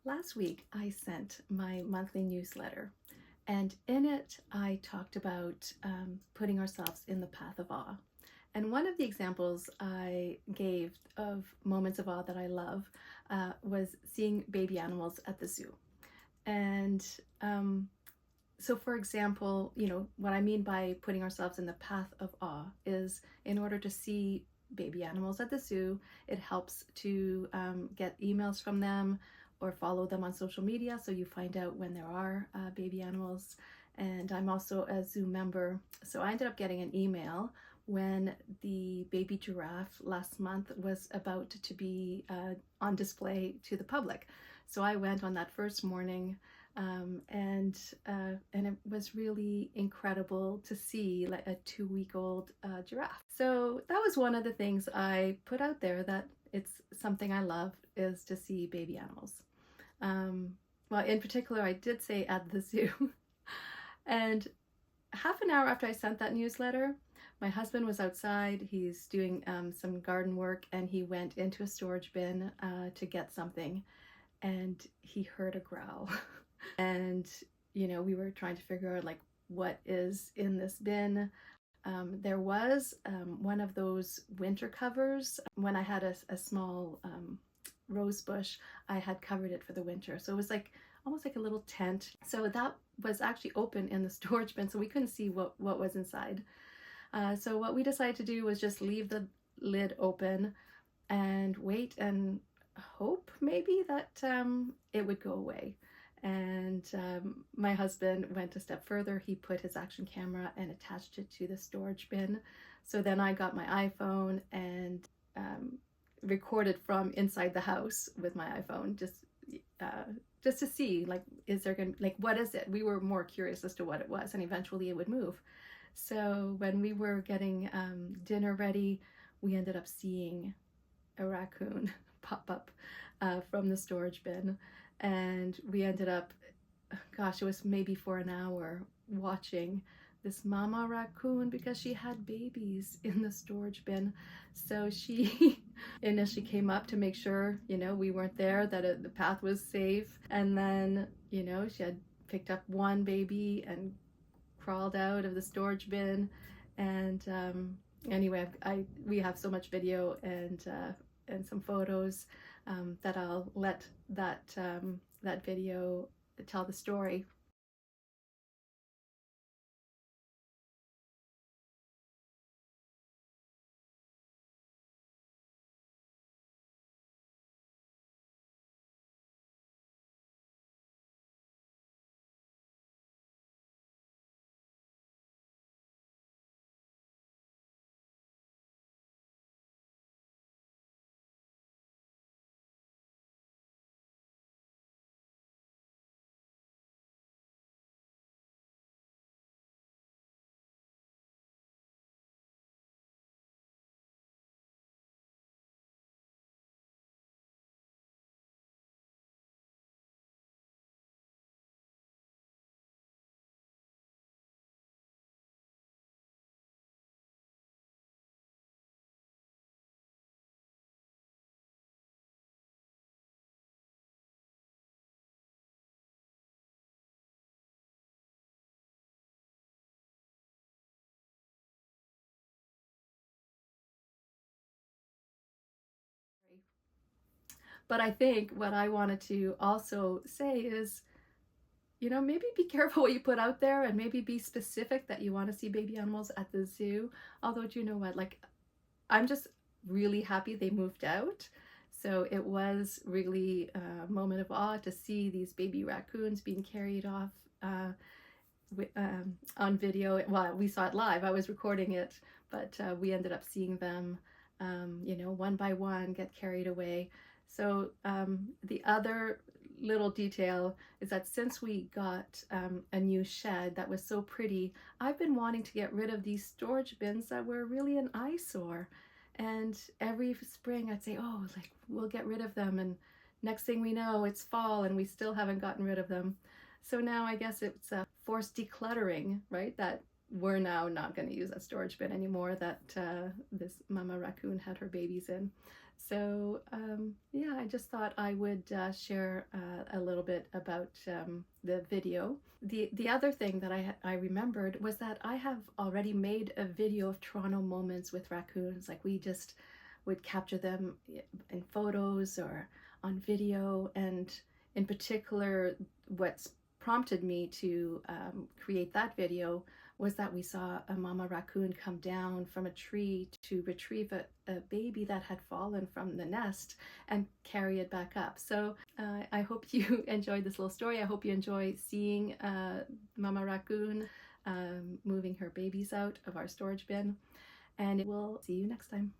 Last week, I sent my monthly newsletter, and in it, I talked about putting ourselves in the path of awe. And one of the examples I gave of moments of awe that I love was seeing baby animals at the zoo. And so, for example, what I mean by putting ourselves in the path of awe is in order to see baby animals at the zoo, it helps to get emails from them or follow them on social media so you find out when there are baby animals. And I'm also a zoo member, so I ended up getting an email when the baby giraffe last month was about to be on display to the public. So I went on that first morning, and it was really incredible to see like a 2-week-old giraffe. So that was one of the things I put out there, that it's something I love, is to see baby animals. Well, in particular, I did say at the zoo. And half an hour after I sent that newsletter, my husband was outside. He's doing some garden work, and he went into a storage bin to get something, and he heard a growl. And we were trying to figure out like what is in this bin. There was one of those winter covers. When I had a small rose bush, I had covered it for the winter, so it was like almost like a little tent. So that was actually open in the storage bin, so we couldn't see what was inside. So what we decided to do was just leave the lid open and wait and hope maybe that it would go away. And my husband went a step further. He put his action camera and attached it to the storage bin. So then I got my iPhone and recorded from inside the house with my iPhone, just to see, like, is there gonna, like, what is it? We were more curious as to what it was, and eventually it would move. So when we were getting dinner ready, we ended up seeing a raccoon pop up from the storage bin, and we ended up, gosh, it was maybe for an hour watching this mama raccoon because she had babies in the storage bin. So she initially came up to make sure, we weren't there, that the path was safe. And then, she had picked up one baby and crawled out of the storage bin. And anyway, we have so much video and some photos that I'll let that video tell the story. But I think what I wanted to also say is, maybe be careful what you put out there, and maybe be specific that you want to see baby animals at the zoo. Although, do you know what? Like, I'm just really happy they moved out. So it was really a moment of awe to see these baby raccoons being carried off on video. Well, we saw it live. I was recording it, but we ended up seeing them, one by one get carried away. So the other little detail is that since we got a new shed that was so pretty, I've been wanting to get rid of these storage bins that were really an eyesore. And every spring I'd say, oh, like, we'll get rid of them. And next thing we know, it's fall and we still haven't gotten rid of them. So now I guess it's a forced decluttering, right? That we're now not going to use that storage bin anymore that this mama raccoon had her babies in. So yeah, I just thought I would share a little bit about the video. The other thing that I remembered was that I have already made a video of Toronto moments with raccoons. Like we just would capture them in photos or on video, and in particular, what's prompted me to create that video was that we saw a mama raccoon come down from a tree to retrieve a baby that had fallen from the nest and carry it back up. So I hope you enjoyed this little story. I hope you enjoy seeing mama raccoon moving her babies out of our storage bin, and we'll see you next time.